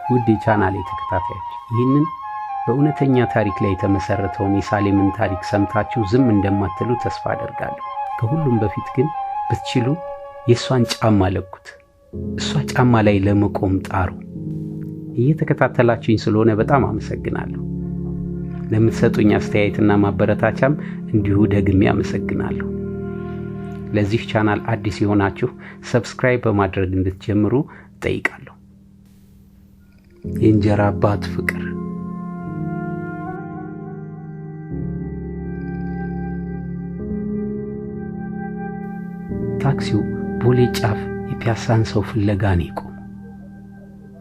ውድ የቻናሌ ተከታታዮች ይህንን በእውነተኛ ታሪክ ላይ የተመሰረተውን የሳሌምን ታሪክ ሰምታችሁ ዝም እንደማትሉ ተስፋ አደርጋለሁ። ከሁሉም በፊት ግን ብትችሉ የሷን ጫማ ለኩት። እሷ ጫማ ላይ ለመቆም ጣሩ። እየተከታተላችሁኝ ስለሆነ በጣም አመሰግናለሁ። ለምትሰጡኝ አስተያየትና ማበረታቻም እንዲሁ ደግሜ አመሰግናለሁ። ለዚህ ቻናል አዲስ የሆናችሁ ሰብስክራይብ በማድረግ እንድትጀምሩ ጠይቃለሁ። የእንጀራ አባት ፍቅር። ታክሲው ቦሌ ጫፍ የፒያሳን ሰው ፍለጋ ነው የቆመው።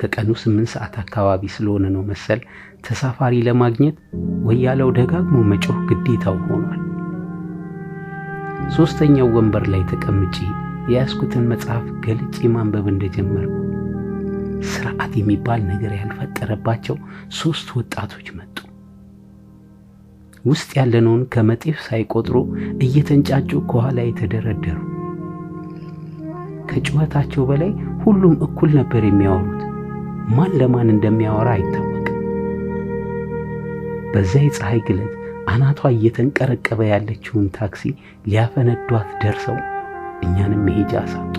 ከቀኑ 8 ሰዓት አካባቢ ስለሆነ ነው መሰል ተሳፋሪ ለማግኘት ወያለው ደጋግሞ መጮህ ግዴታው ሆኗል። ሶስተኛው ወንበር ላይ ተቀምጬ የያዝኩትን መጽሐፍ ገልጬ ማንበብ እንደጀመርኩ ስርዓት የሚባል ነገር ያልፈጠረባቸው 3 ወጣቶች መጡ። ውስጥ ያለነውን ከመጤፍ ሳይቆጥሩ እየተንጫጩ ከኋላ የተደረደሩ። ከጩኸታቸው በላይ ሁሉም እኩል ነበር የሚያወሩት። ማን ለማን እንደሚያወራ አይታወቅም። በዛ የፀሐይ ግለት አናቷ እየተንቀረቀበ ያለችውን ታክሲ ሊያፈነዷት ደርሰው እኛንም መሄጃ አሳጡ።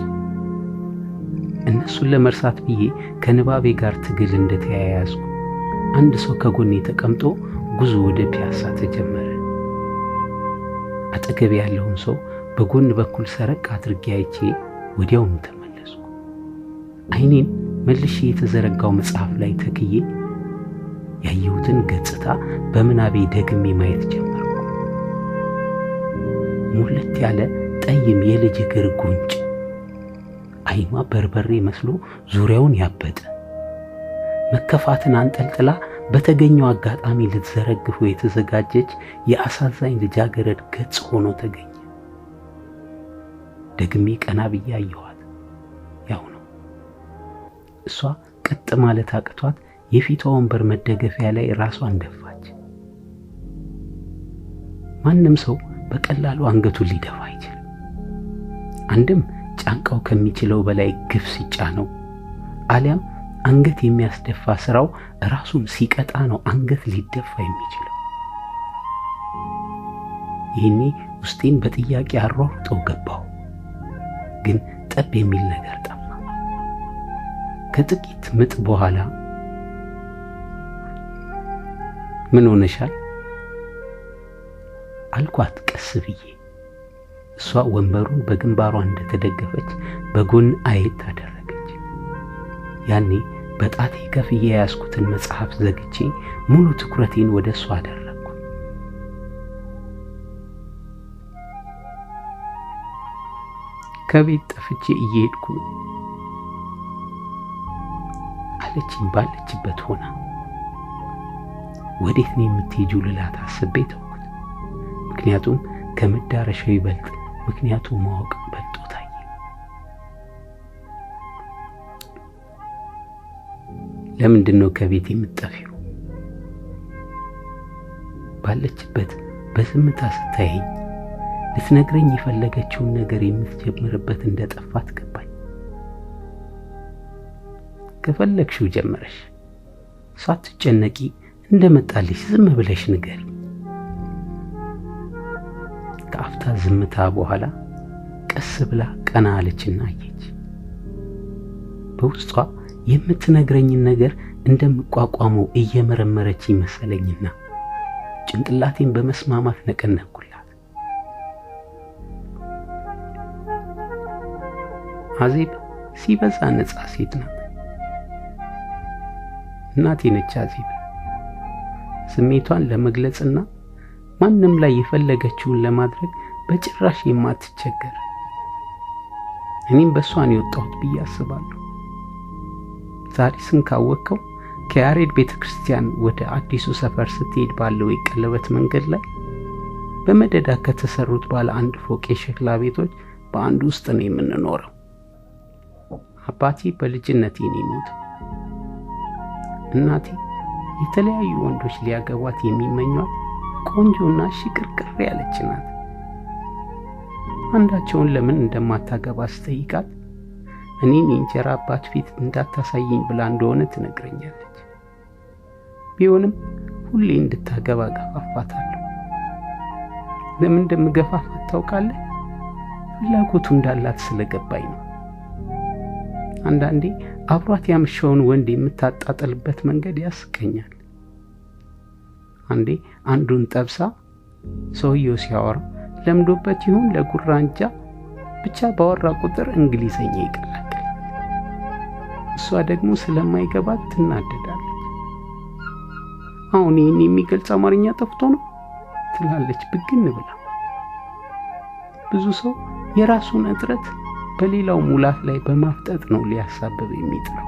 እነሱን ለመርሳት ብዬ ከንባቤ ጋር ትግል እንደተያያዝኩ አንድ ሰው ከጎኔ ተቀምጦ ጉዞ ወደ ፒያሳ ተጀመረ። አጠገቤ ያለውን ሰው በጎን በኩል ሰረቅ አድርጌ አይቼ ወዲያውኑ ተመለስኩ። አይኔን መልሼ የተዘረጋው መጽሐፍ ላይ ተክዬ ያየሁትን ገጽታ በምናቤ ደግሜ ማየት ጀመርኩ። ሙልት ያለ ጠይም የልጅ እግር ጉንጭ፣ አይኗ በርበሬ መስሎ ዙሪያውን ያበጠ፣ መከፋትን አንጠልጥላ በተገኘው አጋጣሚ ልትዘረግፉ የተዘጋጀች የአሳዛኝ ልጃገረድ ገጽ ሆኖ ተገኘ። ደግሜ ቀና ብዬ አየኋት። ያው ነው። እሷ ቀጥ ማለት አቅቷት የፊቷ ወንበር መደገፊያ ላይ ራሷን ደፋች። ማንም ሰው በቀላሉ አንገቱን ሊደፋ አይችልም። አንድም ጫንቃው ከሚችለው በላይ ግፍ ሲጫነው፣ አሊያም አንገት የሚያስደፋ ስራው ራሱን ሲቀጣ ነው አንገት ሊደፋ የሚችለው። ይህኔ ውስጤን በጥያቄ አሯሩጠው ገባሁ። ግን ጠብ የሚል ነገር ጠፋ። ከጥቂት ምጥ በኋላ ምን ሆነሻል አልኳት ቀስ ብዬ። እሷ ወንበሩን በግንባሯ እንደተደገፈች በጎን አየት አደረገች። ያኔ በጣቴ ከፍዬ ያዝኩትን መጽሐፍ ዘግቼ ሙሉ ትኩረቴን ወደ እሷ አደረግኩ። ከቤት ጠፍቼ እየሄድኩ ነው አለችኝ ባለችበት ሆና። ወዴት ነው የምትሄጂው ልላት አስቤ ተውኩት። ምክንያቱም ከመዳረሻው ይበልጥ ምክንያቱ ማወቅ በልጦ ታየ። ለምንድን ነው ከቤት የምትጠፊው? ባለችበት በዝምታ ስታየኝ ልትነግረኝ የፈለገችውን ነገር የምትጀምርበት እንደጠፋት ገባኝ። ከፈለግሽው ጀመረሽ፣ ሳትጨነቂ እንደመጣልሽ ዝም ብለሽ ንገሪ። ከአፍታ ዝምታ በኋላ ቀስ ብላ ቀና አለችና አየች። በውስጧ የምትነግረኝን ነገር እንደምቋቋመው እየመረመረች ይመሰለኝና ጭንቅላቴን በመስማማት ነቀነቅኩላት። አዜብ ሲበዛ ነጻ ሴት ናት። እናቴ ነች አዜብ። ስሜቷን ለመግለጽና ማንም ላይ የፈለገችውን ለማድረግ በጭራሽ የማትቸገር። እኔም በሷን የወጣሁት ብዬ አስባለሁ። ዛሬ ስንካወቀው ከያሬድ ቤተክርስቲያን ወደ አዲሱ ሰፈር ስትሄድ ባለው የቀለበት መንገድ ላይ በመደዳ ከተሰሩት ባለ 1 ፎቅ የሸክላ ቤቶች በአንዱ ውስጥ ነው የምንኖረው። አባቴ በልጅነቴ ነው የሞተው። እናቴ የተለያዩ ወንዶች ሊያገቧት የሚመኟት ቆንጆና ሽቅርቅር ያለች ናት። አንዳቸውን ለምን እንደማታገባ ስጠይቃት እኔን የእንጀራ አባት ፊት እንዳታሳየኝ ብላ እንደሆነ ትነግረኛለች። ቢሆንም ሁሌ እንድታገባ ገፋፋታለሁ። ለምን እንደምገፋፋት ታውቃለህ? ፍላጎቱ እንዳላት ስለገባኝ ነው። አንዳንዴ አብሯት ያመሸውን ወንድ የምታጣጥልበት መንገድ ያስቀኛል። አንዴ አንዱን ጠብሳ ሰውየው ሲያወራ ለምዶበት ይሁን ለጉራንጃ ብቻ ባወራ ቁጥር እንግሊዘኛ ይቀላቀል። እሷ ደግሞ ስለማይገባት ትናደዳለች። አሁን ይህን የሚገልጽ አማርኛ ጠፍቶ ነው ትላለች ብግን ብላ። ብዙ ሰው የራሱን እጥረት በሌላው ሙላት ላይ በማፍጠጥ ነው ሊያሳብብ የሚጥረው።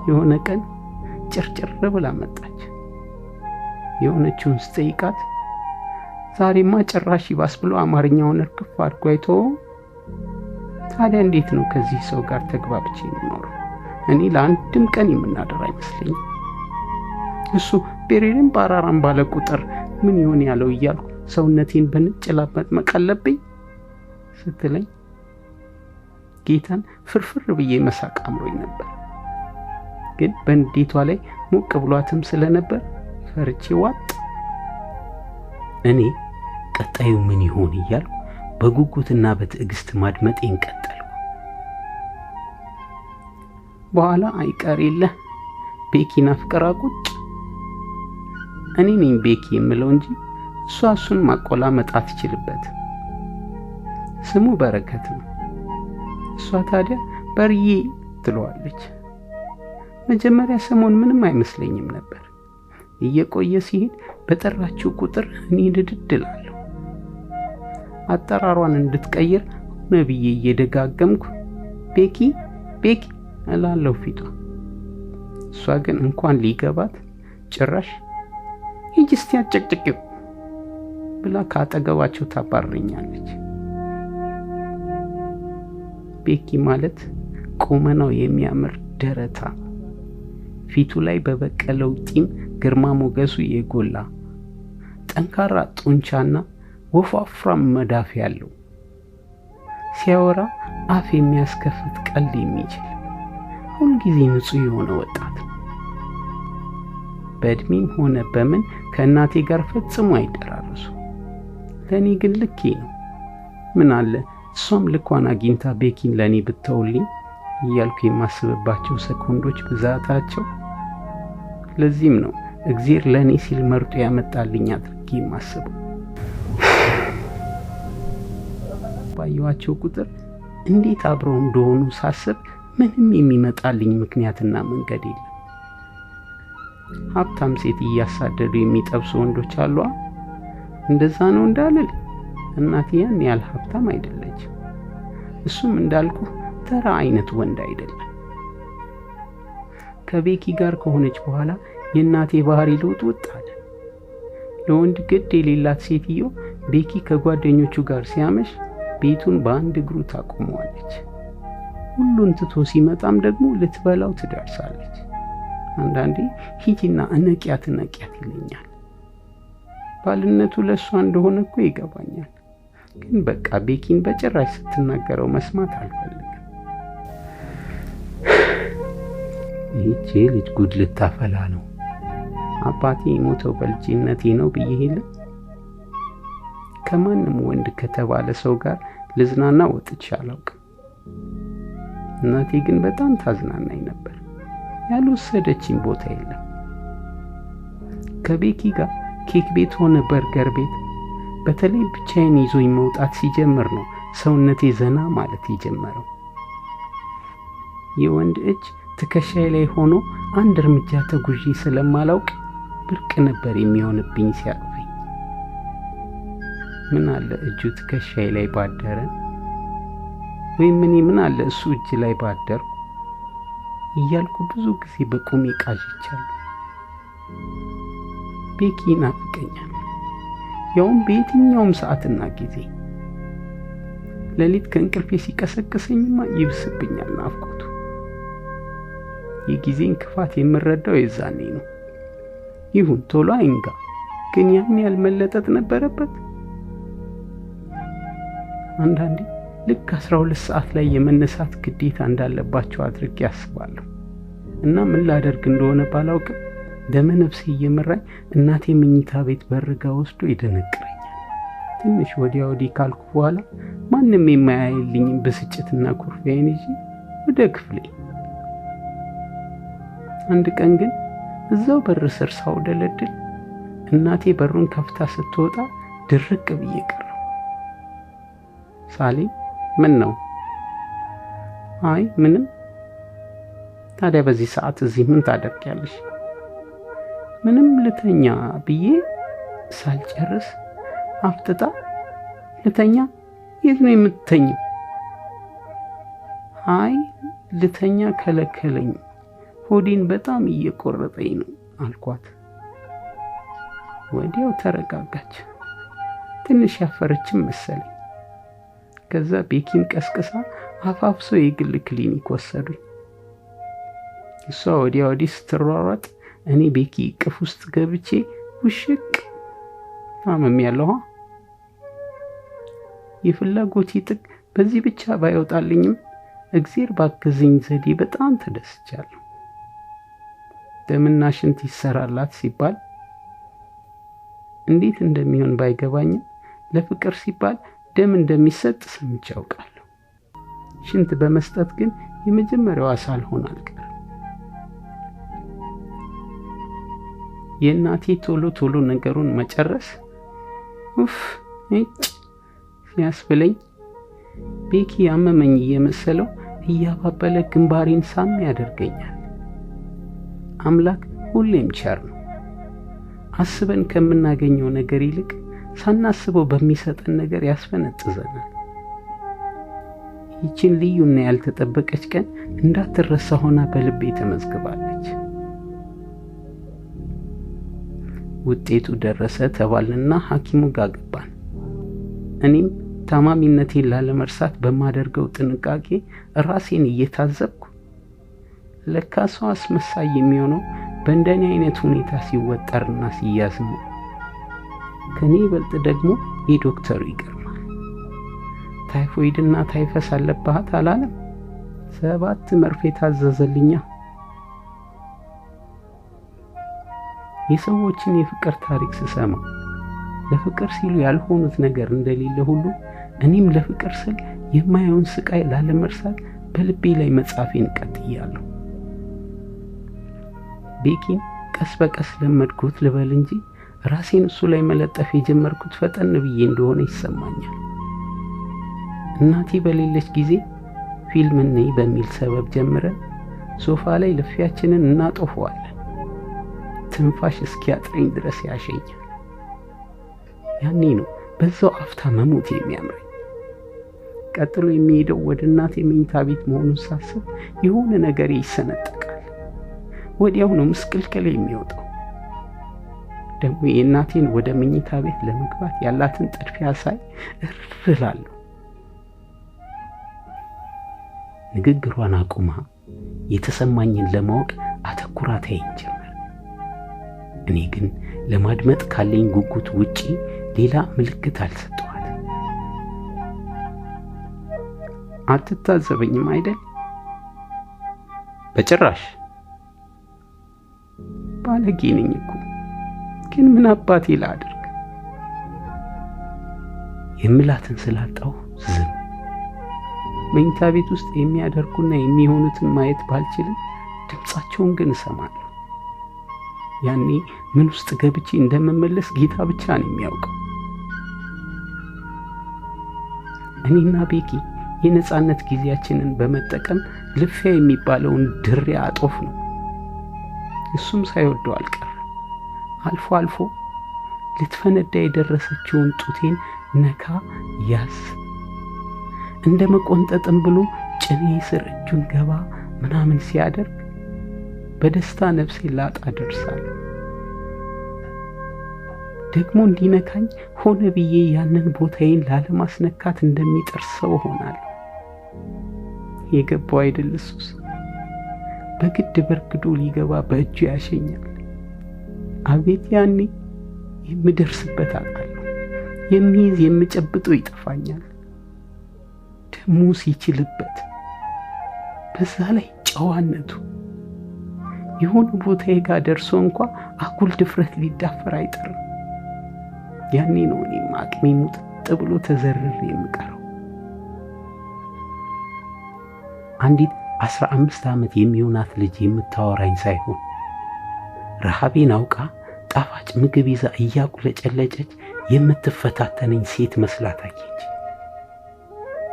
የሆነ ቀን ጭርጭር ብላ መጣች። የሆነችውን ስጠይቃት ዛሬማ ጭራሽ ይባስ ብሎ አማርኛውን እርግፍ አድርጎ አይተወው። ታዲያ እንዴት ነው ከዚህ ሰው ጋር ተግባብቼ የምኖረው? እኔ ለአንድም ቀን የምናደር አይመስለኝም። እሱ ቤሬሬም ባራራም ባለ ቁጥር ምን ይሆን ያለው እያልኩ ሰውነቴን በነጭ ላብ መጥመቅ አለብኝ ስትለኝ ጌታን ፍርፍር ብዬ መሳቅ አምሮኝ ነበር። ግን በንዴቷ ላይ ሞቅ ብሏትም ስለነበር ፈርቼ ዋጥ። እኔ ቀጣዩ ምን ይሆን እያልኩ በጉጉትና በትዕግስት ማድመጤን ቀጠልኩ። በኋላ አይቀር የለ ቤኪን አፍቅራ ቁጭ። እኔ ነኝ ቤኪ የምለው እንጂ እሷ እሱን ማቆላመጥ አትችልበትም። ስሙ በረከት ነው። እሷ ታዲያ በርዬ ትለዋለች። መጀመሪያ ሰሞን ምንም አይመስለኝም ነበር። እየቆየ ሲሄድ በጠራችው ቁጥር እኔ ድድድላለሁ። አጠራሯን እንድትቀይር ሆነ ብዬ እየደጋገምኩ ቤኪ ቤኪ እላለሁ ፊቷ። እሷ ግን እንኳን ሊገባት ጭራሽ ሂጂ እስቲ አጨቅጭቂው ብላ ካጠገባቸው ታባረኛለች። ቤኪ ማለት ቁመናው የሚያምር ደረታ፣ ፊቱ ላይ በበቀለው ጢም ግርማ ሞገሱ የጎላ ጠንካራ ጡንቻና ወፋፍራም መዳፍ ያለው፣ ሲያወራ አፍ የሚያስከፍት ቀልድ የሚችል ሁልጊዜ ንጹህ የሆነ ወጣት። በእድሜም ሆነ በምን ከእናቴ ጋር ፈጽሞ አይደራረሱ። ለእኔ ግን ልኬ ነው። ምን አለ እሷም ልኳን አግኝታ ቤኪን ለእኔ ብተውልኝ እያልኩ የማስብባቸው ሰኮንዶች ብዛታቸው። ለዚህም ነው እግዚአብሔር ለእኔ ሲል መርጦ ያመጣልኝ አድርጌ የማስበው። ባየኋቸው ቁጥር እንዴት አብረው እንደሆኑ ሳስብ ምንም የሚመጣልኝ ምክንያትና መንገድ የለም። ሀብታም ሴት እያሳደዱ የሚጠብሱ ወንዶች አሉ። እንደዛ ነው እንዳልል እናቴ ያን ያህል ሀብታም አይደለች። እሱም እንዳልኩ ተራ አይነት ወንድ አይደለም። ከቤኪ ጋር ከሆነች በኋላ የእናቴ ባህሪ ልውጥ አለ። ለወንድ ግድ የሌላት ሴትዮ ቤኪ ከጓደኞቹ ጋር ሲያመሽ ቤቱን በአንድ እግሩ ታቆመዋለች። ሁሉን ትቶ ሲመጣም ደግሞ ልትበላው ትደርሳለች። አንዳንዴ ሂጂና እነቂያት ይለኛል። ባልነቱ ለእሷ እንደሆነ እኮ ይገባኛል። ግን በቃ ቤኪን በጭራሽ ስትናገረው መስማት አልፈልግም። ይህች ልጅ ጉድ ልታፈላ ነው። አባቴ የሞተው በልጅነቴ ነው ብዬ የለ። ከማንም ወንድ ከተባለ ሰው ጋር ልዝናና ወጥቼ አላውቅም። እናቴ ግን በጣም ታዝናናኝ ነበር። ያልወሰደችኝ ቦታ የለም። ከቤኪ ጋር ኬክ ቤት ሆነ በርገር ቤት በተለይ ብቻዬን ይዞኝ መውጣት ሲጀምር ነው ሰውነቴ ዘና ማለት የጀመረው። የወንድ እጅ ትከሻዬ ላይ ሆኖ አንድ እርምጃ ተጉዤ ስለማላውቅ ብርቅ ነበር የሚሆንብኝ ሲያቅፈኝ። ምን አለ እጁ ትከሻዬ ላይ ባደረ፣ ወይም እኔ ምን አለ እሱ እጅ ላይ ባደርኩ እያልኩ ብዙ ጊዜ በቁሜ ቃዥቻለሁ። ቤኪ ናፍቀኛል፣ ያውም በየትኛውም ሰዓትና ጊዜ። ሌሊት ከእንቅልፌ ሲቀሰቅሰኝማ ይብስብኛል ናፍቆቱ። የጊዜን ክፋት የምረዳው የዛኔ ነው። ይሁን ቶሎ አይንጋ፣ ግን ያን ያህል መለጠጥ ነበረበት። አንዳንዴ ልክ 12 ሰዓት ላይ የመነሳት ግዴታ እንዳለባቸው አድርጌ አስባለሁ። እና ምን ላደርግ እንደሆነ ባላውቅም ደመ ነፍሴ እየመራኝ እናቴ መኝታ ቤት በርጋ ወስዶ ይደነቅረኛል። ትንሽ ወዲያ ወዲህ ካልኩ በኋላ ማንም የማያይልኝ ብስጭትና ኩርፊያዬን ይዤ ወደ ክፍሌ። አንድ ቀን ግን እዛው በር ስር ሳውደለድል እናቴ በሩን ከፍታ ስትወጣ ድርቅ ብዬ ቀረሁ። ሳሌ ምን ነው? አይ ምንም። ታዲያ በዚህ ሰዓት እዚህ ምን ታደርጊያለሽ? ምንም ልተኛ ብዬ ሳልጨርስ አፍጥጣ ልተኛ? የት ነው የምትተኛው? አይ ልተኛ ከለከለኝ፣ ሆዴን በጣም እየቆረጠኝ ነው አልኳት። ወዲያው ተረጋጋች። ትንሽ ያፈረችም መሰለኝ። ከዛ ቤኪን ቀስቅሳ አፋፍሶ የግል ክሊኒክ ወሰዱኝ። እሷ ወዲያ ወዲህ ስትሯሯጥ እኔ ቤኪ እቅፍ ውስጥ ገብቼ ውሽቅ ታመሚያለሁ። የፍላጎቴ ጥግ በዚህ ብቻ ባይወጣልኝም እግዚአብሔር ባገዘኝ ዘዴ በጣም ተደስቻለሁ። ደምና ሽንት ይሰራላት ሲባል እንዴት እንደሚሆን ባይገባኝም ለፍቅር ሲባል ደም እንደሚሰጥ ሰምቼ አውቃለሁ። ሽንት በመስጠት ግን የመጀመሪያዋ ሳልሆን አልቀርም። የእናቴ ቶሎ ነገሩን መጨረስ ሲያስብለኝ ቤኪ ያመመኝ እየመሰለው እያባበለ ግንባሬን ሳም ያደርገኛል። አምላክ ሁሌም ቸር ነው። አስበን ከምናገኘው ነገር ይልቅ ሳናስበው በሚሰጠን ነገር ያስፈነጥዘናል። ይህችን ልዩና ያልተጠበቀች ቀን እንዳትረሳ ሆና በልቤ ተመዝግባለች። ውጤቱ ደረሰ ተባልንና ሐኪሙ ጋር ገባን። እኔም ታማሚነቴን ላለመርሳት በማደርገው ጥንቃቄ ራሴን እየታዘብኩ ለካ ሰው አስመሳይ የሚሆነው በእንደኔ አይነት ሁኔታ ሲወጠርና ሲያዝ ነው። ከኔ ይበልጥ ደግሞ የዶክተሩ ይገርማል። ታይፎይድና ታይፈስ አለባት አላለም። 7 መርፌ ታዘዘልኛ። የሰዎችን የፍቅር ታሪክ ስሰማ ለፍቅር ሲሉ ያልሆኑት ነገር እንደሌለ ሁሉ እኔም ለፍቅር ስል የማየውን ስቃይ ላለመርሳት በልቤ ላይ መጻፌን ቀጥያለሁ። ቤኪን ቀስ በቀስ ለመድኩት ልበል እንጂ ራሴን እሱ ላይ መለጠፍ የጀመርኩት ፈጠን ብዬ እንደሆነ ይሰማኛል። እናቴ በሌለች ጊዜ ፊልም እንይ በሚል ሰበብ ጀምረን ሶፋ ላይ ልፊያችንን እናጦፈዋለን። ትንፋሽ እስኪያጥረኝ ድረስ ያሸኛል። ያኔ ነው በዛው አፍታ መሞት የሚያምረኝ። ቀጥሎ የሚሄደው ወደ እናቴ መኝታ ቤት መሆኑን ሳስብ የሆነ ነገር ይሰነጠቃል። ወዲያው ነው ምስቅልቅል የሚወጣው። ደግሞ የእናቴን ወደ መኝታ ቤት ለመግባት ያላትን ጥድፊያ ሳይ እርላለሁ። ንግግሯን አቁማ የተሰማኝን ለማወቅ አተኩራ ታየኝ ጀመር። እኔ ግን ለማድመጥ ካለኝ ጉጉት ውጪ ሌላ ምልክት አልሰጠኋት። አትታዘበኝም አይደል? በጭራሽ። ባለጌ ነኝ እኮ፣ ግን ምን አባቴ ላድርግ? የምላትን ስላጣው ዝም። መኝታ ቤት ውስጥ የሚያደርጉና የሚሆኑትን ማየት ባልችልም ድምጻቸውን ግን እሰማለሁ። ያኔ ምን ውስጥ ገብቼ እንደምመለስ ጌታ ብቻ ነው የሚያውቀው። እኔና ቤኪ የነጻነት ጊዜያችንን በመጠቀም ልፊያ የሚባለውን ድሪያ አጦፍ ነው። እሱም ሳይወደው አልቀረም። አልፎ አልፎ ልትፈነዳ የደረሰችውን ጡቴን ነካ ያዝ፣ እንደ መቆንጠጥም ብሎ ጭኔ ስር እጁን ገባ ምናምን ሲያደርግ በደስታ ነፍሴ ላጣ ደርሳለሁ። ደግሞ እንዲነካኝ ሆነ ብዬ ያንን ቦታዬን ላለማስነካት እንደሚጥር ሰው ሆናለሁ። የገባው አይደል እሱስ? በግድ በርግዶ ሊገባ በእጁ ያሸኛል። አቤት ያኔ የምደርስበት አጣለሁ። የሚይዝ የምጨብጠው ይጠፋኛል። ህልሙ ሲችልበት፣ በዛ ላይ ጨዋነቱ የሆነ ቦታዬ ጋር ደርሶ እንኳ አጉል ድፍረት ሊዳፈር አይጠርም። ያኔ ነው እኔም አቅሜ ሙጥጥ ብሎ ተዘርሬ የምቀረው። አንዲት 15 ዓመት የሚሆናት ልጅ የምታወራኝ ሳይሆን ረሃቤን አውቃ ጣፋጭ ምግብ ይዛ እያቁለጨለጨች የምትፈታተነኝ ሴት መስላ ታየች።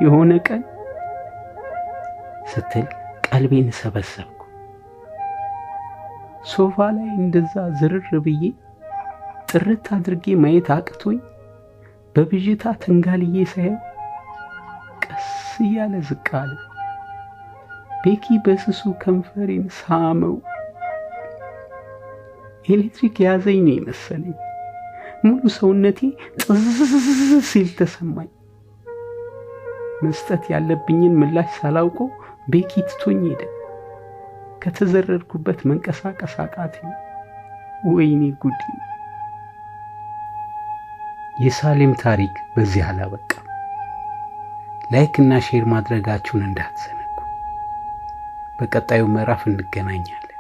የሆነ ቀን ስትል ቀልቤን ሰበሰብኩ። ሶፋ ላይ እንደዛ ዝርር ብዬ ጥርት አድርጌ ማየት አቅቶኝ በብዥታ ተንጋልዬ ሳየው ቀስ እያለ ዝቅ አለ። ቤኪ በስሱ ከንፈሬን ሳመው። ኤሌክትሪክ ያዘኝ ነው የመሰለኝ። ሙሉ ሰውነቴ ጥዝዝ ሲል ተሰማኝ። መስጠት ያለብኝን ምላሽ ሳላውቀው ቤኪ ትቶኝ ሄደ። ከተዘረርኩበት መንቀሳቀስ አቃተኝ። ወይኔ ጉድ! የሳሌም ታሪክ በዚህ አላበቃም። ላይክ እና ሼር ማድረጋችሁን እንዳትዘነጉ። በቀጣዩ ምዕራፍ እንገናኛለን።